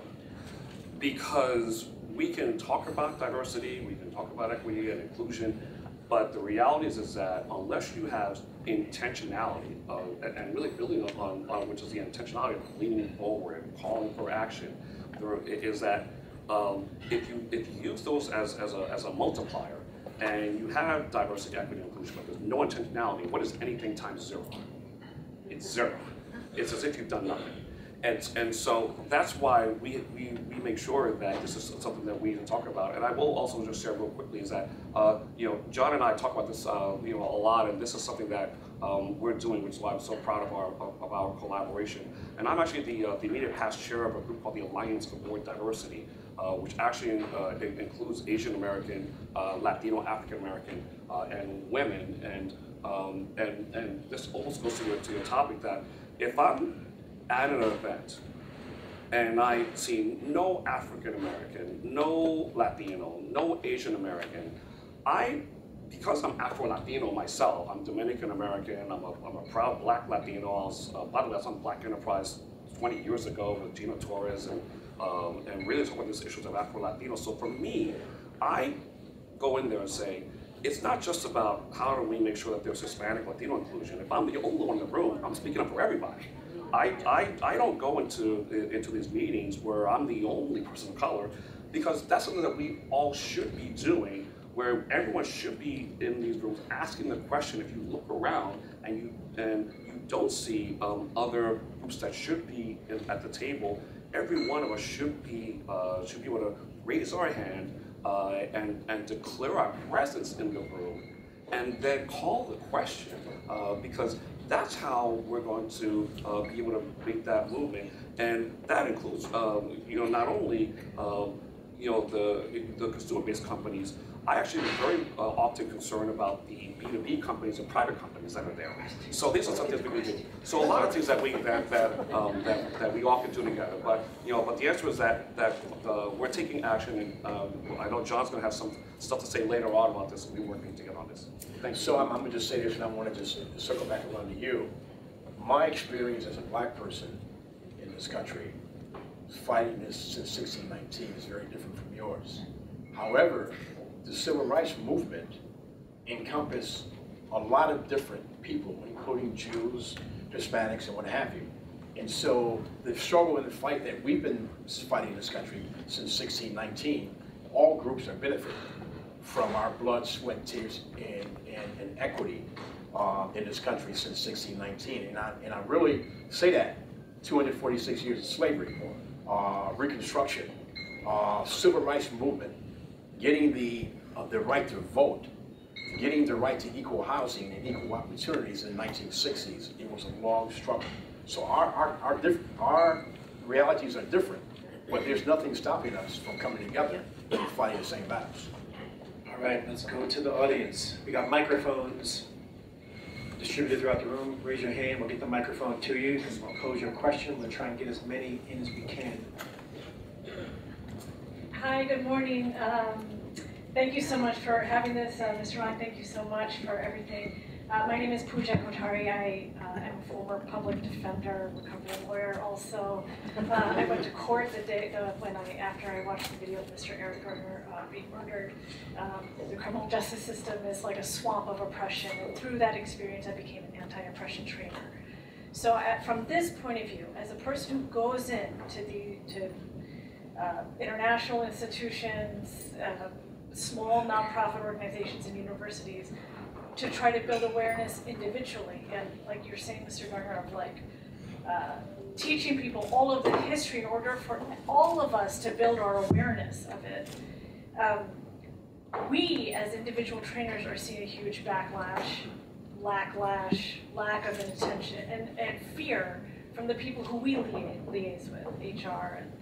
Speaker 4: Because we can talk about diversity, we can talk about equity and inclusion, but the reality is that unless you have intentionality, and really building on which is the intentionality of leaning forward, calling for action, is that if you use those as a multiplier, and you have diversity, equity, and inclusion, but there's no intentionality, what is anything times zero? It's zero. It's as if you've done nothing. And so that's why we make sure that this is something that we talk about. And I will also just share real quickly is that John and I talk about this a lot, and this is something that we're doing, which is why I'm so proud of our collaboration. And I'm actually the immediate past chair of a group called the Alliance for Board Diversity, which actually includes Asian American, Latino, African American, and women. And this almost goes to your topic that if I'm at an event and I see no African American, no Latino, no Asian American, because I'm Afro-Latino myself, I'm Dominican American, I'm a proud Black Latino. By the way, I was on Black Enterprise 20 years ago with Gina Torres and really talk about these issues of Afro-Latino. So for me, I go in there and say, it's not just about how do we make sure that there's Hispanic, Latino inclusion. If I'm the only one in the room, I'm speaking up for everybody. I don't go into these meetings where I'm the only person of color, because that's something that we all should be doing, where everyone should be in these rooms asking the question. If you look around and you don't see other groups that should be at the table, every one of us should be able to raise our hand and declare our presence in the room, and then call the question, because that's how we're going to be able to make that movement. And that includes, not only, the consumer-based companies. I actually am very often concerned about the B2B companies and private companies that are there. So these are some things we can do. So a lot of things that we all can do together. But but the answer is that we're taking action, and I know John's going to have some stuff to say later on about this, and we're working together on this. Thanks.
Speaker 6: So I'm going to just say this, and I want to just circle back around to you. My experience as a Black person in this country, fighting this since 1619, is very different from yours. However, the civil rights movement encompassed a lot of different people, including Jews, Hispanics, and what have you. And so the struggle and the fight that we've been fighting in this country since 1619, all groups are benefiting from our blood, sweat, tears, and equity in this country since 1619. And I really say that 246 years of slavery, Reconstruction, civil rights movement, getting the right to vote, getting the right to equal housing and equal opportunities in the 1960s. It was a long struggle. So our realities are different. But there's nothing stopping us from coming together and fighting the same battles.
Speaker 2: All right, let's go to the audience. We got microphones distributed throughout the room. Raise your hand, we'll get the microphone to you, and we'll pose your question. We'll try and get as many in as we can.
Speaker 7: Hi, good morning. Thank you so much for having this. Mr. Ron, thank you so much for everything. My name is Pooja Kotari. I am a former public defender, recovering lawyer also. I went to court the day after I watched the video of Mr. Eric Garner being murdered. The criminal justice system is like a swamp of oppression, and through that experience I became an anti-oppression trainer. So from this point of view, as a person who goes in to international institutions, small nonprofit organizations and universities, to try to build awareness individually, and like you're saying, Mr. Garner, of like teaching people all of the history in order for all of us to build our awareness of it. We, as individual trainers, are seeing a huge backlash, lack of attention, and fear from the people who we liaise with, HR and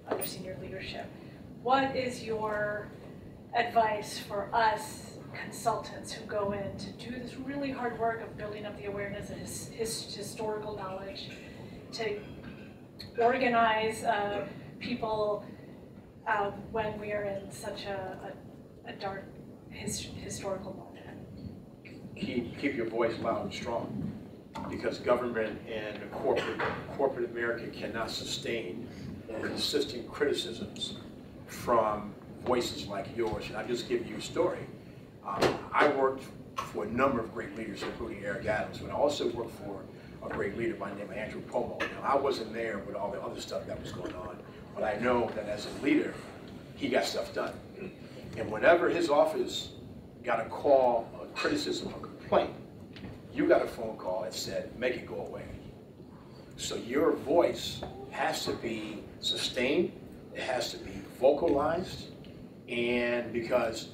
Speaker 7: other senior leadership. What is your advice for us consultants who go in to do this really hard work of building up the awareness and historical knowledge, to organize people when we are in such a dark historical moment?
Speaker 6: Keep your voice loud and strong, because government and corporate America cannot sustain consistent criticisms from voices like yours. And I'll just give you a story. I worked for a number of great leaders, including Eric Adams, but I also worked for a great leader by the name of Andrew Cuomo. Now, I wasn't there with all the other stuff that was going on, but I know that as a leader, he got stuff done. And whenever his office got a call, a criticism, a complaint, you got a phone call that said, make it go away. So your voice has to be sustained, it has to be vocalized, and because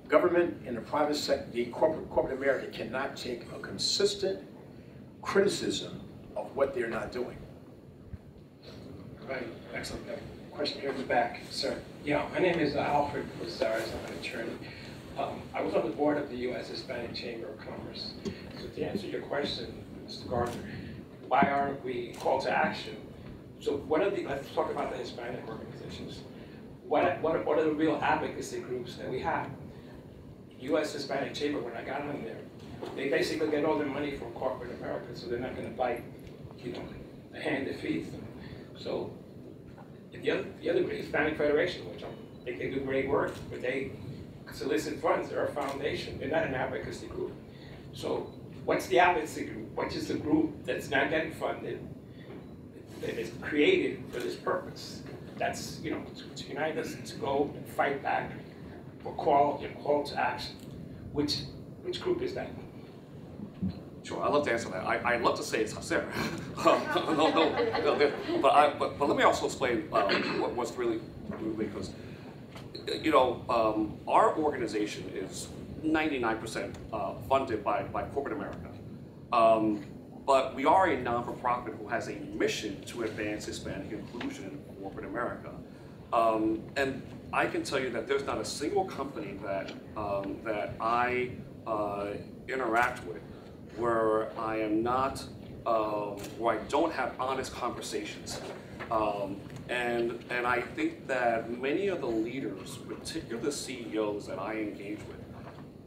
Speaker 6: government and the private sector, the corporate America cannot take a consistent criticism of what they're not doing.
Speaker 2: Right, excellent. Question here in the back, sir.
Speaker 8: Yeah, my name is Alfred Cazares. I'm an attorney. I was on the board of the U.S. Hispanic Chamber of Commerce. So to answer your question, Mr. Garner, why aren't we called to action? So let's talk about the Hispanic organizations. What are the real advocacy groups that we have? U.S. Hispanic Chamber, when I got on there, they basically get all their money from corporate America, so they're not going to bite, the hand that feeds them. So the other Hispanic Federation, which they can do great work, but they solicit funds. They're a foundation. They're not an advocacy group. So what's the advocacy group? What is the group that's not getting funded, that is created for this purpose? That's, to unite us, to go and fight back for call to action. Which group is that?
Speaker 4: Sure, I'd love to answer that. I'd love to say it's HACR. But let me also explain what's really because, our organization is 99% funded by corporate America. But we are a non-for-profit who has a mission to advance Hispanic inclusion in corporate America. And I can tell you that there's not a single company that I interact with where I am not, where I don't have honest conversations. And I think that many of the leaders, particularly the CEOs that I engage with,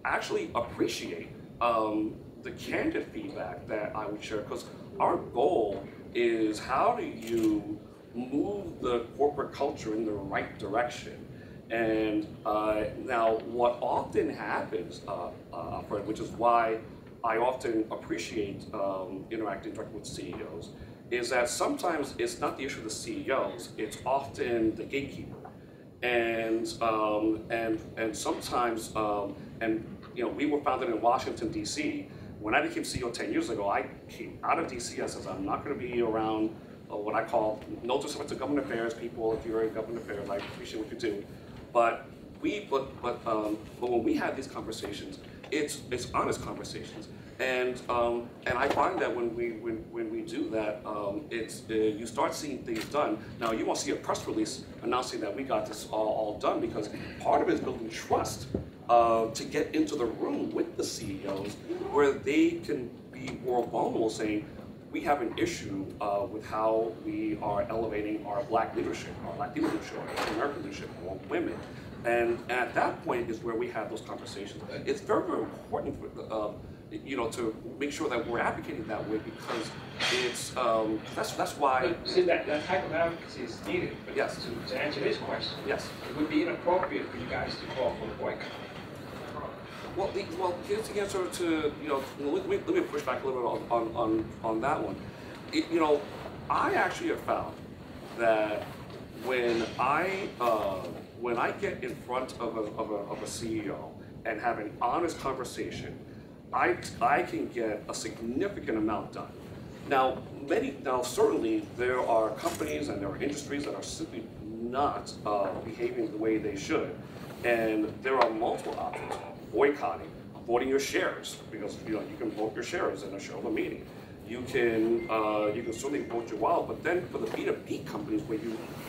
Speaker 4: actually appreciate the candid feedback that I would share, because our goal is how do you move the corporate culture in the right direction. And now what often happens, Fred, which is why I often appreciate interacting directly with CEOs, is that sometimes it's not the issue of the CEOs, it's often the gatekeeper. And sometimes, we were founded in Washington, D.C. When I became CEO 10 years ago, I came out of D.C. I said, I'm not going to be around what I call, no disrespect to government affairs people. If you're in government affairs, I appreciate what you do. But when we had these conversations, it's honest conversations. And I find that when we do that, you start seeing things done. Now you won't see a press release announcing that we got this all done, because part of it is building trust to get into the room with the CEOs, where they can be more vulnerable, saying we have an issue with how we are elevating our Black leadership, our Latino leadership, our Asian American leadership, or women. And at that point is where we have those conversations. It's very, very important for to make sure that we're advocating that way, because it's that's why.
Speaker 8: See, that type of advocacy is needed. But
Speaker 4: yes.
Speaker 8: To answer this question,
Speaker 4: yes,
Speaker 8: it would be inappropriate for you guys to call for a boycott.
Speaker 4: Well, here's the answer to let me push back a little bit on that one. I actually have found that when I get in front of a CEO and have an honest conversation, I can get a significant amount done. Now, certainly there are companies and there are industries that are simply not behaving the way they should, and there are multiple options: boycotting, voting your shares, because you can vote your shares in a shareholder meeting. You can certainly vote your wallet, but then for the B2B companies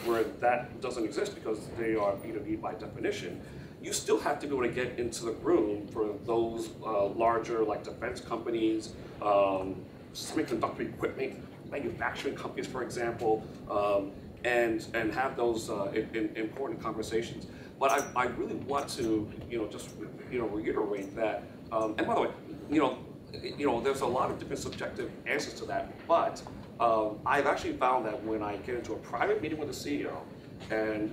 Speaker 4: where that doesn't exist because they are B2B by definition, you still have to be able to get into the room for those larger, like defense companies, semiconductor equipment manufacturing companies, for example, and have those important conversations. But I really want to just reiterate that. And by the way, there's a lot of different subjective answers to that. But I've actually found that when I get into a private meeting with the CEO, and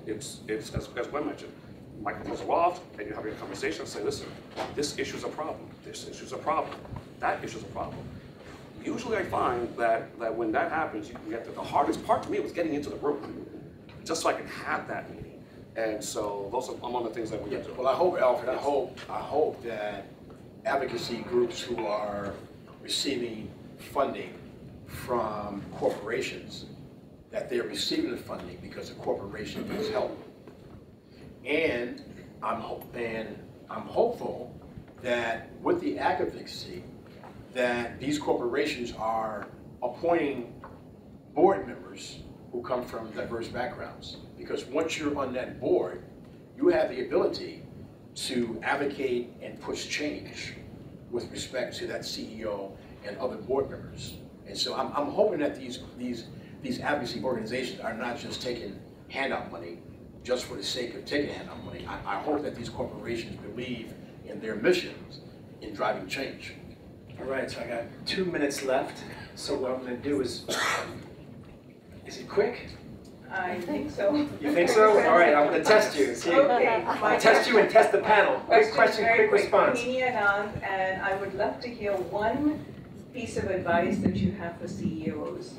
Speaker 4: it's as Gwen mentioned, microphones are off, and you're having a conversation and say, listen, this issue's a problem, this issue's a problem, that issue's a problem. Usually I find that when that happens, you can get the hardest part to me was getting into the room, just so I can have that meeting. And so those are among the things that we do.
Speaker 6: Well, I hope, Alfred, I hope that advocacy groups who are receiving funding from corporations, that they're receiving the funding because the corporation needs help. And I'm hopeful that with the advocacy, that these corporations are appointing board members who come from diverse backgrounds. Because once you're on that board, you have the ability to advocate and push change with respect to that CEO and other board members. And so I'm hoping that these advocacy organizations are not just taking handout money just for the sake of taking handout money. I hope that these corporations believe in their missions in driving change.
Speaker 2: All right, so I got 2 minutes left. So what I'm going to do is it quick?
Speaker 9: I think so.
Speaker 2: You think so? All right, I'm going to test you. See,
Speaker 9: Okay.
Speaker 2: I'll test you and test the panel. Quick question, quick response.
Speaker 9: And I would love to hear one piece of advice that you have for CEOs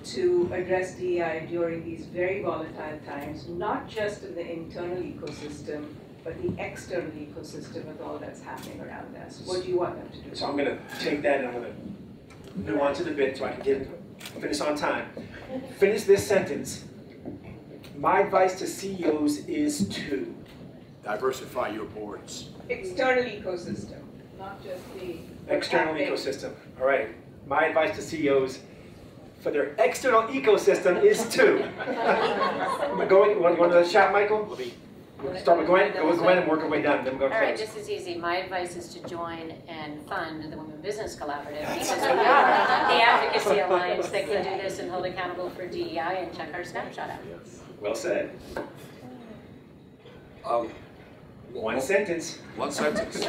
Speaker 9: to address DEI during these very volatile times, not just in the internal ecosystem, but the external ecosystem with all that's happening around us. What do you want them to do?
Speaker 2: So I'm going to take that and I'm going to nuance it a bit so I can finish on time. Finish this sentence. My advice to CEOs is to
Speaker 6: diversify your boards.
Speaker 9: External ecosystem, not just the
Speaker 2: external ecosystem. All right. My advice to CEOs for their external ecosystem is to. You want to go to the chat, Michael? We'll start with Gwen. Go with Gwen and work our way down. Then we'll go
Speaker 3: All right,
Speaker 2: close.
Speaker 3: just as easy. My advice is to join and fund the Women Business Collaborative, because we are the advocacy alliance that can do this and hold accountable for DEI, and check our snapshot out.
Speaker 2: Well said. One sentence.
Speaker 4: One sentence.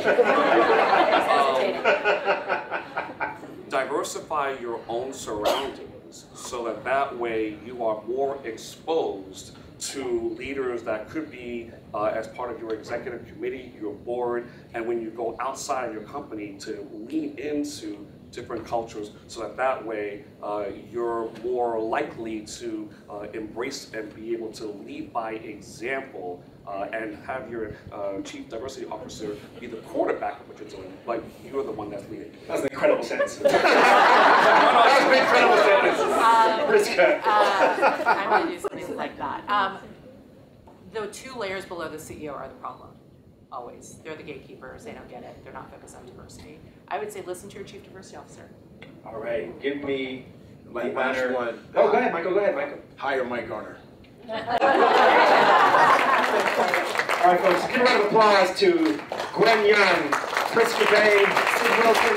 Speaker 4: Diversify your own surroundings so that way you are more exposed to leaders that could be as part of your executive committee, your board, and when you go outside of your company to lean into different cultures so that way you're more likely to embrace and be able to lead by example and have your chief diversity officer be the quarterback of what you're doing, like you're the one that's leading.
Speaker 2: That was an incredible sentence. That was an incredible sentence. Prisca.
Speaker 5: I'm going to do something like that. The two layers below the CEO are the problem. always. They're the gatekeepers, they don't get it, they're not focused on diversity. I would say listen to your chief diversity officer.
Speaker 2: All right, give me
Speaker 6: My
Speaker 2: the
Speaker 6: last
Speaker 2: honor.
Speaker 6: one.
Speaker 2: Oh, go ahead, Michael, go ahead, Michael.
Speaker 6: Hire Mike Garner.
Speaker 2: All right, folks, give a round of applause to Gwen Young, Prisca Bay, Sid Wilson,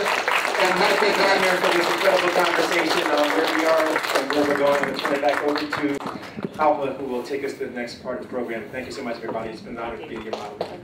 Speaker 2: and Michael Garner for this incredible conversation on where we are and where we're going. I'm going to turn it back over to Alpha, who will take us to the next part of the program. Thank you so much, everybody. It's been an honor to be your moderator.